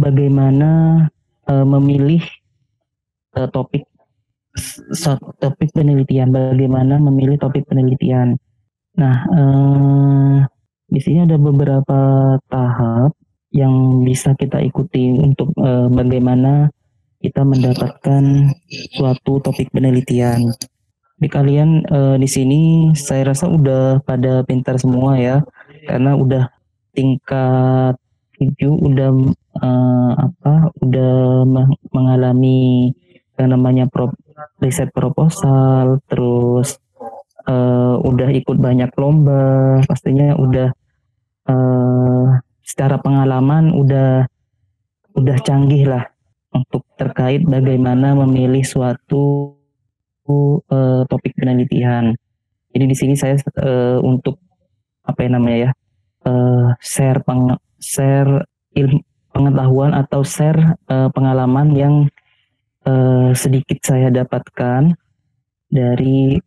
bagaimana memilih topik topik penelitian, bagaimana memilih topik penelitian. Nah, di sini ada beberapa tahap yang bisa kita ikuti untuk bagaimana kita mendapatkan suatu topik penelitian. Di kalian di sini saya rasa udah pada pintar semua ya, karena udah tingkat 7 udah udah mengalami yang namanya riset proposal, terus udah ikut banyak lomba, pastinya udah secara pengalaman udah canggih lah untuk terkait bagaimana memilih suatu topik penelitian. Jadi di sini saya untuk share ilmu pengetahuan atau share pengalaman yang sedikit saya dapatkan dari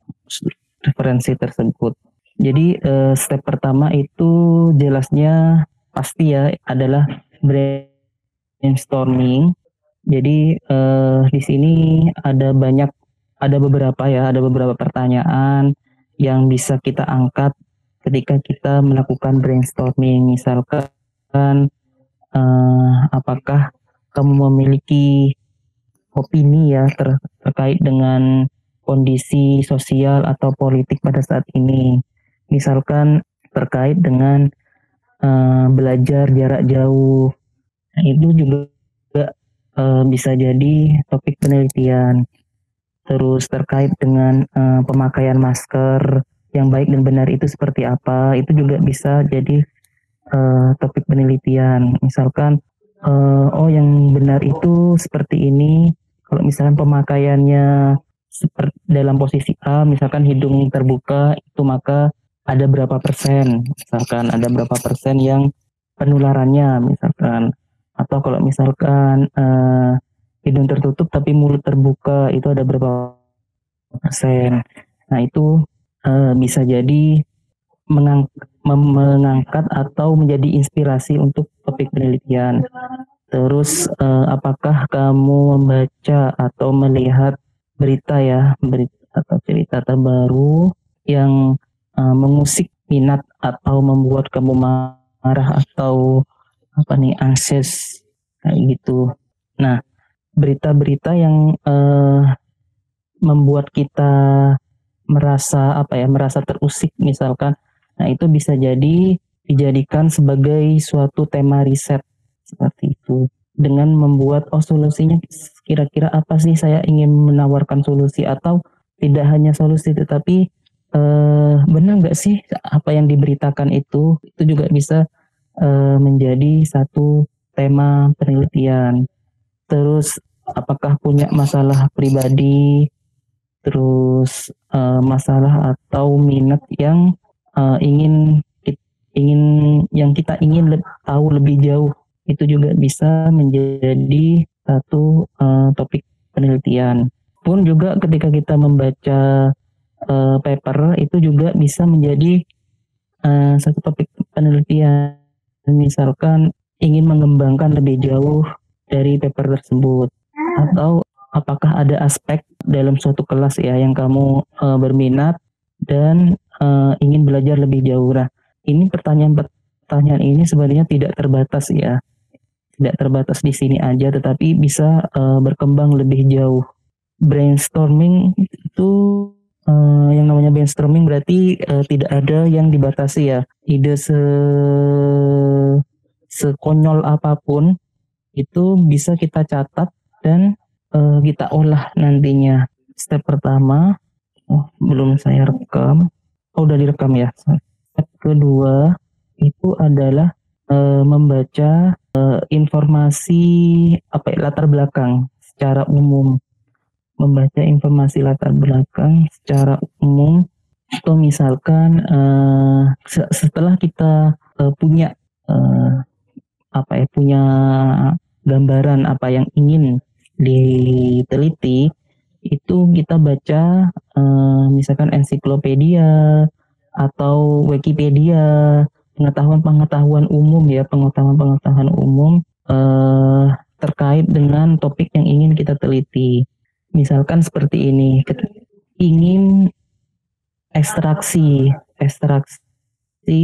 referensi tersebut. Jadi step pertama itu jelasnya pasti ya adalah brainstorming. Jadi di sini ada beberapa pertanyaan yang bisa kita angkat ketika kita melakukan brainstorming. Misalkan apakah kamu memiliki opini ya terkait dengan kondisi sosial atau politik pada saat ini. Misalkan terkait dengan belajar jarak jauh. Nah, itu juga bisa jadi topik penelitian. Terus terkait dengan pemakaian masker yang baik dan benar itu seperti apa, itu juga bisa jadi topik penelitian. Misalkan yang benar itu seperti ini. Kalau misalkan pemakaiannya seperti dalam posisi A, misalkan hidung terbuka, itu maka ada berapa persen? Misalkan ada berapa persen yang penularannya, misalkan. Atau kalau misalkan hidung tertutup tapi mulut terbuka, itu ada berapa persen? Nah, itu bisa jadi mengangkat atau menjadi inspirasi untuk topik penelitian. Terus apakah kamu membaca atau melihat berita atau cerita terbaru yang mengusik minat atau membuat kamu marah atau anxious kayak gitu. Nah, berita-berita yang membuat kita merasa terusik misalkan. Nah, itu bisa jadi dijadikan sebagai suatu tema riset seperti itu. Dengan membuat solusinya kira-kira apa sih, saya ingin menawarkan solusi atau tidak hanya solusi tetapi benar nggak sih apa yang diberitakan itu juga bisa menjadi satu tema penelitian. Terus apakah punya masalah pribadi, terus masalah atau minat yang kita ingin tahu lebih jauh, itu juga bisa menjadi satu topik penelitian. Pun juga ketika kita membaca paper, itu juga bisa menjadi satu topik penelitian. Misalkan ingin mengembangkan lebih jauh dari paper tersebut, atau apakah ada aspek dalam suatu kelas ya yang kamu berminat dan ingin belajar lebih jauh. Nah, ini pertanyaan ini sebenarnya tidak terbatas ya, tidak terbatas di sini aja, tetapi bisa berkembang lebih jauh. Brainstorming itu yang namanya brainstorming berarti tidak ada yang dibatasi ya. Ide sekonyol apapun itu bisa kita catat dan kita olah nantinya. Step pertama, belum saya rekam. Udah direkam ya. Step kedua itu adalah membaca informasi latar belakang secara umum. Membaca informasi latar belakang secara umum. Atau misalkan setelah kita punya punya gambaran apa yang ingin diteliti, itu kita baca misalkan ensiklopedia atau Wikipedia, pengetahuan umum ya, pengetahuan umum terkait dengan topik yang ingin kita teliti. Misalkan seperti ini, ingin ekstraksi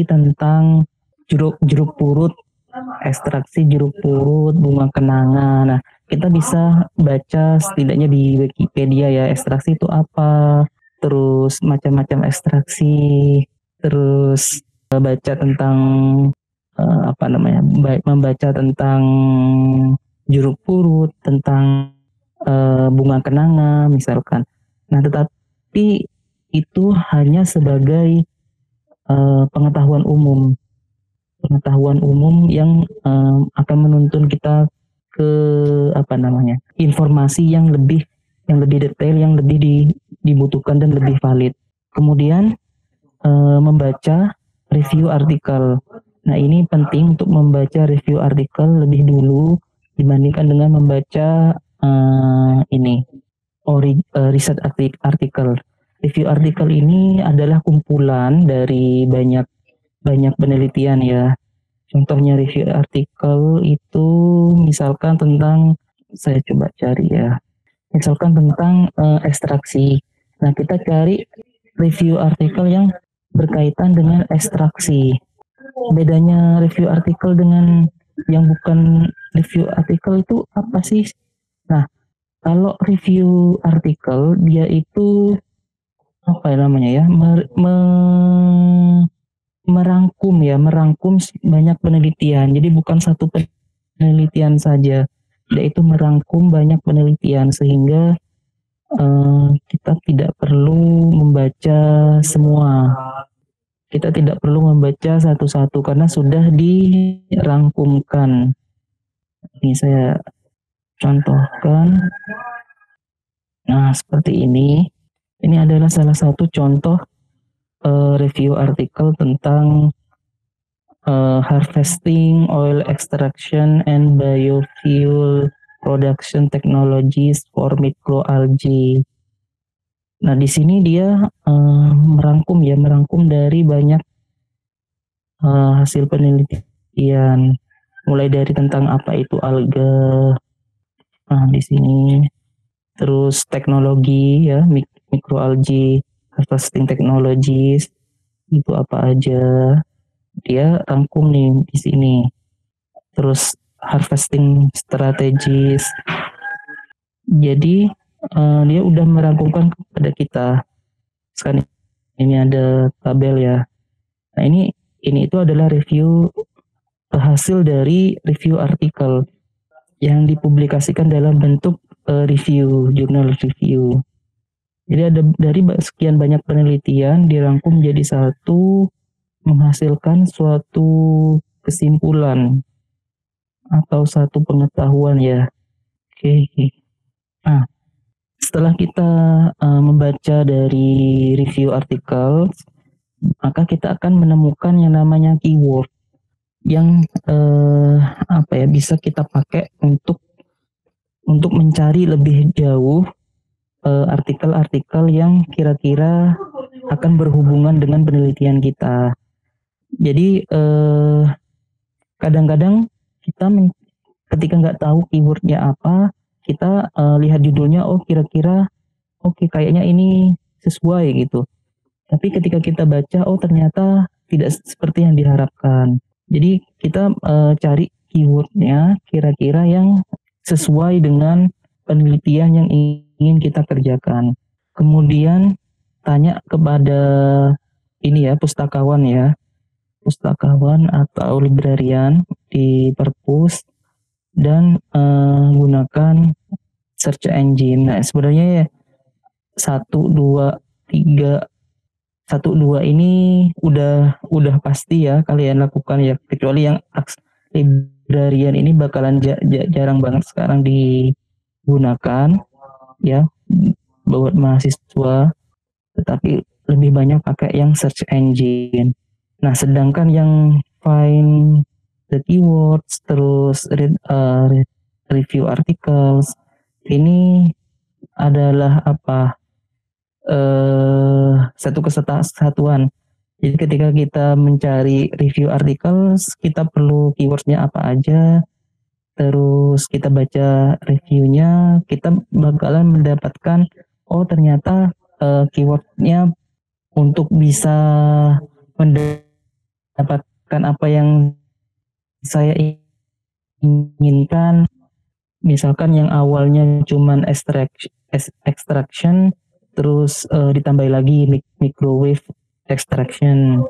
tentang jeruk purut, ekstraksi jeruk purut, bunga kenanga. Nah, kita bisa baca setidaknya di Wikipedia ya, ekstraksi itu apa, terus macam-macam ekstraksi, terus baca tentang membaca tentang jeruk purut, tentang bunga kenanga misalkan. Nah, tetapi itu hanya sebagai pengetahuan umum yang akan menuntun kita ke informasi yang lebih detail, yang lebih dibutuhkan dan lebih valid. Kemudian membaca review artikel. Nah, ini penting untuk membaca review artikel lebih dulu dibandingkan dengan membaca riset artikel. Review artikel ini adalah kumpulan dari banyak penelitian ya. Contohnya review artikel itu misalkan tentang, saya coba cari ya, misalkan tentang ekstraksi. Nah, kita cari review artikel yang berkaitan dengan ekstraksi. Bedanya review artikel dengan yang bukan review artikel itu apa sih? Nah, kalau review artikel dia itu merangkum banyak penelitian. Jadi bukan satu penelitian saja. Dia itu merangkum banyak penelitian sehingga kita tidak perlu membaca semua. Kita tidak perlu membaca satu-satu karena sudah dirangkumkan. Ini saya contohkan. Nah, seperti ini. Ini adalah salah satu contoh review artikel tentang harvesting, oil extraction, and biofuel production technologies for microalgae. Nah, di sini dia merangkum dari banyak hasil penelitian, mulai dari tentang apa itu alga. Nah, di sini terus teknologi ya, microalgae harvesting technologies itu apa aja, dia rangkum nih di sini. Terus harvesting strategies, jadi dia udah merangkumkan kepada kita. Sekarang ini ada tabel ya. Nah, ini itu adalah review hasil dari review artikel yang dipublikasikan dalam bentuk review, jurnal review. Jadi ada dari sekian banyak penelitian dirangkum jadi satu, menghasilkan suatu kesimpulan atau satu pengetahuan ya. Oke. Nah, setelah kita membaca dari review artikel, maka kita akan menemukan yang namanya keyword yang bisa kita pakai untuk mencari lebih jauh artikel-artikel yang kira-kira akan berhubungan dengan penelitian kita. Jadi kadang-kadang kita ketika nggak tahu keywordnya apa, kita lihat judulnya, oh kira-kira oke, kayaknya ini sesuai gitu. Tapi ketika kita baca, oh ternyata tidak seperti yang diharapkan. Jadi kita cari keywordnya kira-kira yang sesuai dengan penelitian yang ingin kita kerjakan. Kemudian tanya kepada pustakawan atau librarian di perpus, dan gunakan search engine. Nah, sebenarnya ya 1, 2, 3 1, 2 ini udah pasti ya kalian lakukan ya, kecuali yang librarian ini bakalan jarang banget sekarang digunakan ya buat mahasiswa, tetapi lebih banyak pakai yang search engine. Nah, sedangkan yang find the keywords terus review articles ini adalah satu kesatuan. Jadi ketika kita mencari review articles, kita perlu keywordnya apa aja, terus terus kita baca reviewnya, kita bakalan mendapatkan oh ternyata keywordnya untuk bisa mendapatkan apa yang saya inginkan. Misalkan yang awalnya cuman extraction terus ditambah lagi microwave extraction.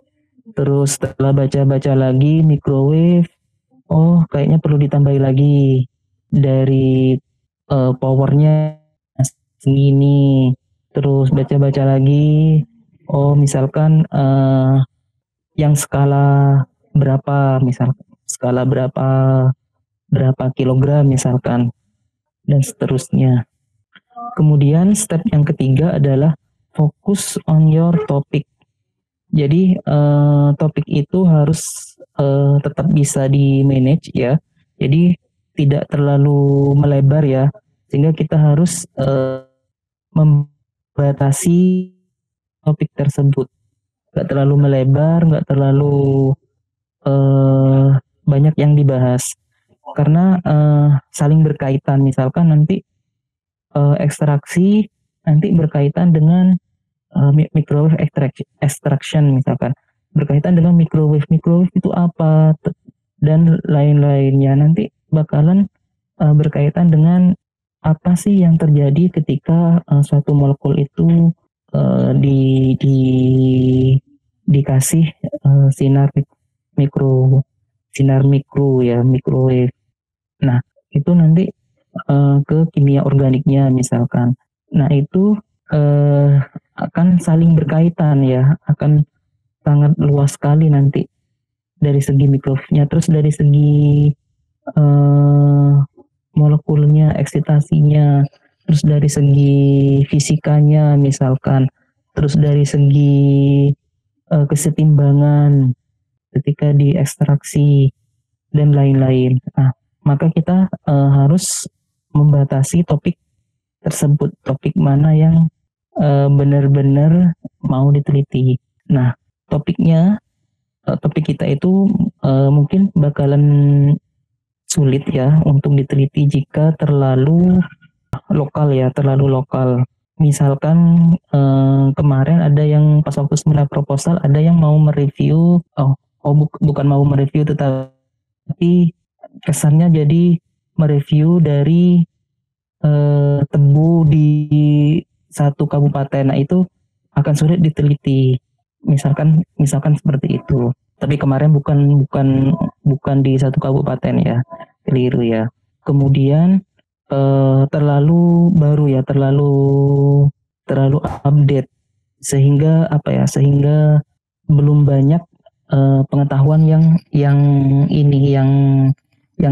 Terus setelah baca-baca lagi microwave, oh kayaknya perlu ditambah lagi dari powernya segini. Terus baca-baca lagi, oh misalkan yang skala berapa, misal skala berapa kilogram misalkan, dan seterusnya. Kemudian step yang ketiga adalah fokus on your topic. Jadi topik itu harus tetap bisa di manage ya. Jadi tidak terlalu melebar ya, sehingga kita harus membatasi topik tersebut. Nggak terlalu melebar, nggak terlalu banyak yang dibahas. Karena saling berkaitan. Misalkan nanti ekstraksi nanti berkaitan dengan microwave extraction misalkan, berkaitan dengan microwave itu apa dan lain-lainnya, nanti bakalan berkaitan dengan apa sih yang terjadi ketika suatu molekul itu dikasih sinar mikro ya, microwave. Nah itu nanti ke kimia organiknya misalkan. Nah itu akan saling berkaitan ya, akan sangat luas sekali nanti dari segi mikrofnya, terus dari segi molekulnya, eksitasinya, terus dari segi fisikanya misalkan, terus dari segi kesetimbangan ketika diekstraksi dan lain-lain. Nah, maka kita harus membatasi topik tersebut, topik mana yang benar-benar mau diteliti. Nah, topik kita itu mungkin bakalan sulit ya untuk diteliti jika terlalu lokal ya, terlalu lokal. Misalkan kemarin ada yang pas waktu seminar proposal ada yang mau mereview, bukan mau mereview tetapi kesannya jadi mereview dari tebu di satu kabupaten. Nah itu akan sulit diteliti. Misalkan seperti itu. Tapi kemarin bukan di satu kabupaten ya, keliru ya. Kemudian terlalu baru ya, terlalu update sehingga sehingga belum banyak pengetahuan yang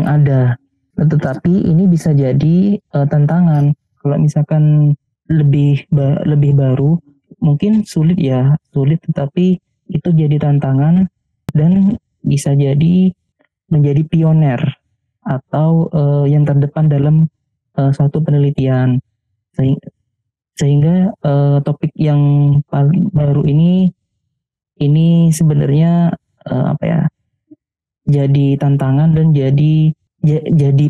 ada. Tetapi ini bisa jadi tantangan kalau misalkan lebih baru, mungkin sulit, tetapi itu jadi tantangan dan bisa jadi menjadi pioner atau yang terdepan dalam suatu penelitian, sehingga topik yang paling baru ini sebenarnya jadi tantangan dan jadi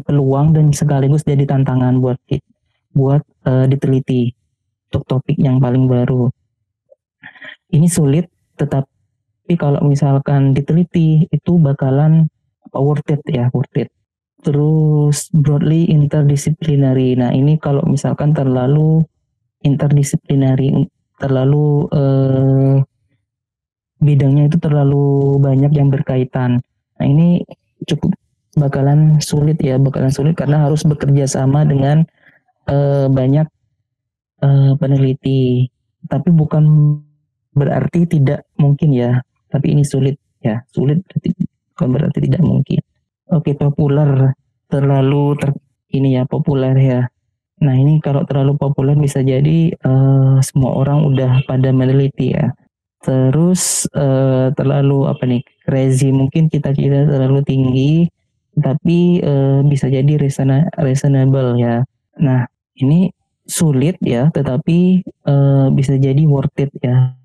peluang dan sekaligus jadi tantangan buat diteliti untuk topik yang paling baru. Ini sulit, tetapi kalau misalkan diteliti itu bakalan worth it. Terus broadly interdisciplinary. Nah ini kalau misalkan terlalu interdisciplinary, terlalu bidangnya itu terlalu banyak yang berkaitan. Nah ini bakalan sulit karena harus bekerja sama dengan banyak peneliti. Tapi bukan berarti tidak mungkin ya, tapi ini sulit bukan berarti tidak mungkin. Oke, populer, terlalu populer ya. Nah ini kalau terlalu populer bisa jadi semua orang udah pada meneliti ya. Terus terlalu crazy, mungkin cita-cita terlalu tinggi tapi bisa jadi reasonable ya. Nah ini sulit ya, tetapi bisa jadi worth it ya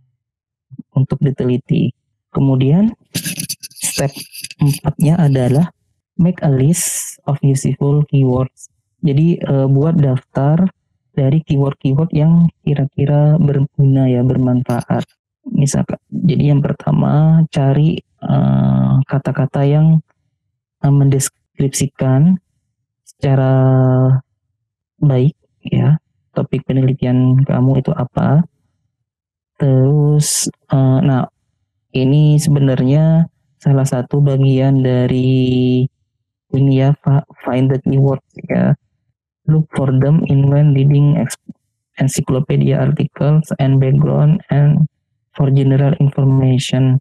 untuk diteliti. Kemudian step 4-nya adalah make a list of useful keywords. Jadi buat daftar dari keyword-keyword yang kira-kira berguna ya, bermanfaat. Misalkan, jadi yang pertama cari kata-kata yang mendeskripsikan secara baik ya topik penelitian kamu itu apa. Terus, nah ini sebenarnya salah satu bagian dari ini ya, find the keywords ya. Look for them in when reading encyclopedia articles and background and for general information.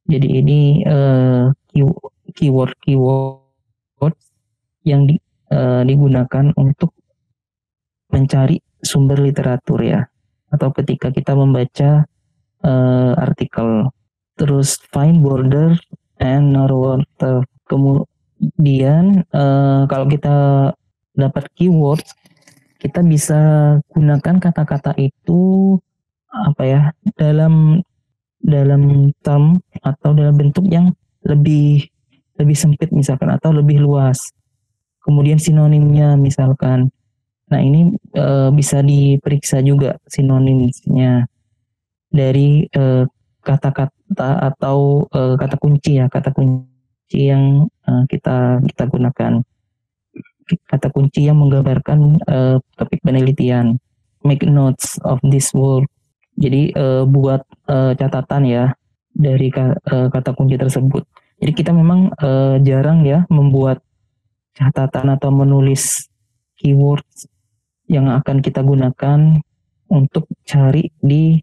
Jadi ini keyword yang digunakan untuk mencari sumber literatur ya, atau ketika kita membaca artikel. Terus find border and narrow term. Kemudian kalau kita dapat keyword, kita bisa gunakan kata-kata itu apa ya, dalam term atau dalam bentuk yang lebih sempit misalkan, atau lebih luas. Kemudian sinonimnya misalkan. Nah ini bisa diperiksa juga sinonimnya dari kata-kata atau kata kunci ya, kata kunci yang kita gunakan. Kata kunci yang menggambarkan topik penelitian. Make notes of this word. Jadi buat catatan ya dari kata kunci tersebut. Jadi kita memang jarang ya membuat catatan atau menulis keywords yang akan kita gunakan untuk cari di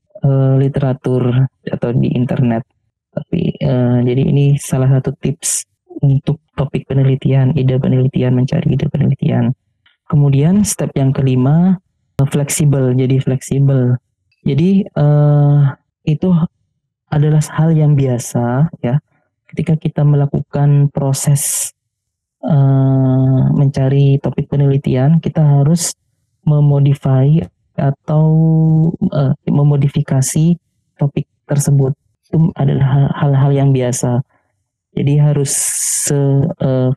literatur atau di internet. Tapi jadi ini salah satu tips untuk topik penelitian, ide penelitian, mencari ide penelitian. Kemudian step yang kelima, fleksibel. Jadi fleksibel. Jadi itu adalah hal yang biasa ya. Ketika kita melakukan proses mencari topik penelitian, kita harus memodify atau memodifikasi topik tersebut. Itu adalah hal-hal yang biasa. Jadi harus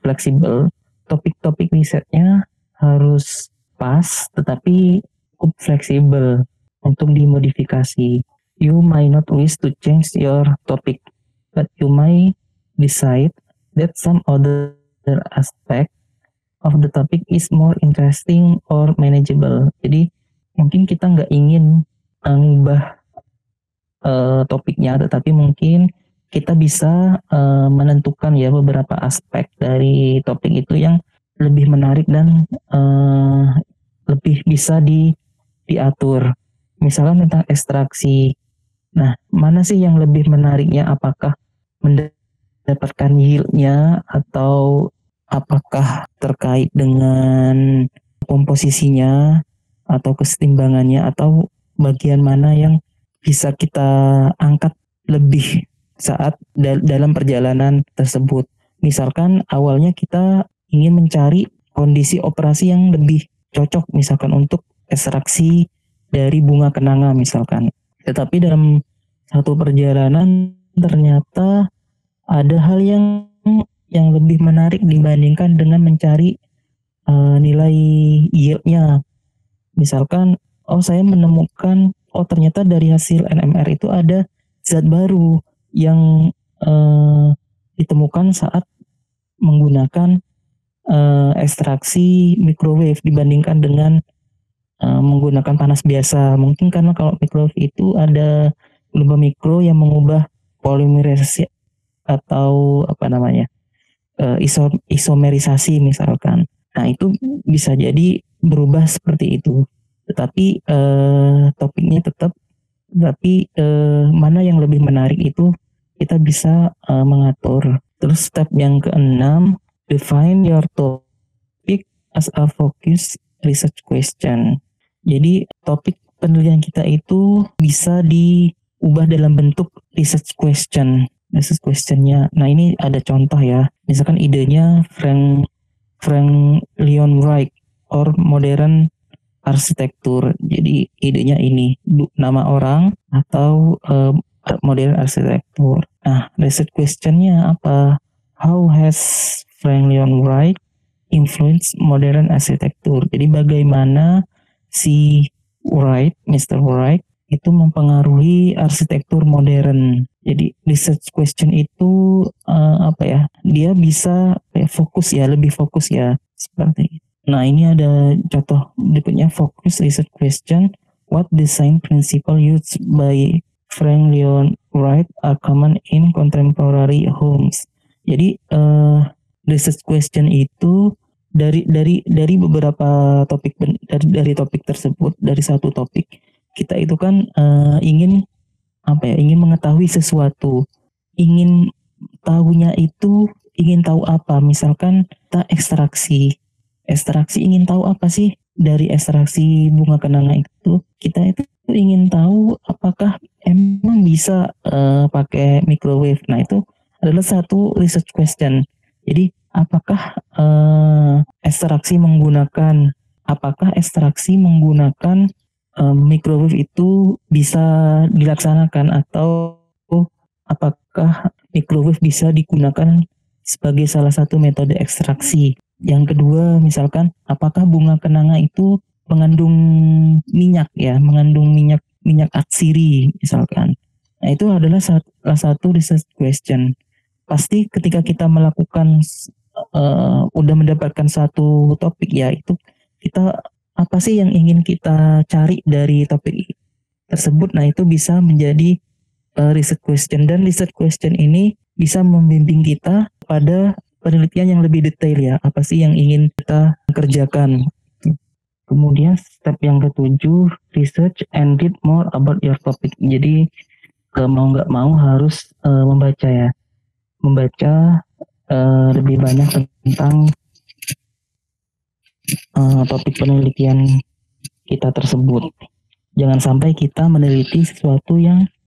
fleksibel. Topik-topik risetnya harus pas, tetapi cukup fleksibel untuk dimodifikasi. You might not wish to change your topic, but you might decide that some other aspect of the topic is more interesting or manageable. Jadi mungkin kita nggak ingin mengubah topiknya, tetapi mungkin kita bisa menentukan ya beberapa aspek dari topik itu yang lebih menarik dan lebih bisa diatur. Misalnya tentang ekstraksi. Nah, mana sih yang lebih menariknya? Apakah mendapatkan yield-nya, atau apakah terkait dengan komposisinya atau kesetimbangannya, atau bagian mana yang bisa kita angkat lebih saat dalam perjalanan tersebut. Misalkan awalnya kita ingin mencari kondisi operasi yang lebih cocok misalkan untuk ekstraksi dari bunga kenanga misalkan. Tetapi dalam satu perjalanan ternyata ada hal yang lebih menarik dibandingkan dengan mencari nilai yield-nya. Misalkan saya menemukan ternyata dari hasil NMR itu ada zat baru yang ditemukan saat menggunakan ekstraksi microwave dibandingkan dengan menggunakan panas biasa. Mungkin karena kalau microwave itu ada gelombang mikro yang mengubah polimerisasi atau isomerisasi misalkan. Nah itu bisa jadi berubah seperti itu. Tetapi topiknya tetap, tapi mana yang lebih menarik itu kita bisa mengatur. Terus step yang keenam, define your topic as a focus research question. Jadi topik penelitian kita itu bisa diubah dalam bentuk research questionnya. Nah ini ada contoh ya. Misalkan idenya Frank Leon Wright or modern arsitektur. Jadi idenya ini nama orang atau modern arsitektur. Nah, research questionnya apa? How has Frank Lloyd Wright influence modern architecture. Jadi bagaimana si Wright, Mr. Wright itu mempengaruhi arsitektur modern. Jadi research question itu apa ya? Dia bisa fokus ya, lebih fokus ya seperti. Nah, ini ada contoh berikutnya, focus research question. What design principle used by Frank Lloyd Wright are common in contemporary homes. Jadi research question itu dari beberapa topik, dari topik tersebut, dari satu topik kita itu kan ingin apa ya, ingin mengetahui sesuatu, ingin tahunya itu, ingin tahu apa, misalkan kita ekstraksi ingin tahu apa sih dari ekstraksi bunga kenanga itu, kita itu ingin tahu apakah emang bisa pakai microwave. Nah, itu adalah satu research question. Jadi apakah ekstraksi menggunakan microwave itu bisa dilaksanakan, atau apakah microwave bisa digunakan sebagai salah satu metode ekstraksi. Yang kedua, misalkan apakah bunga kenanga itu mengandung minyak atsiri misalkan. Nah, itu adalah salah satu research question. Pasti ketika kita melakukan udah mendapatkan satu topik ya, itu kita apa sih yang ingin kita cari dari topik tersebut. Nah, itu bisa menjadi research question, dan research question ini bisa membimbing kita pada penelitian yang lebih detail ya, apa sih yang ingin kita kerjakan. Kemudian step yang ketujuh, research and read more about your topic. Jadi mau nggak mau harus membaca lebih banyak tentang topik penelitian kita tersebut. Jangan sampai kita meneliti sesuatu yang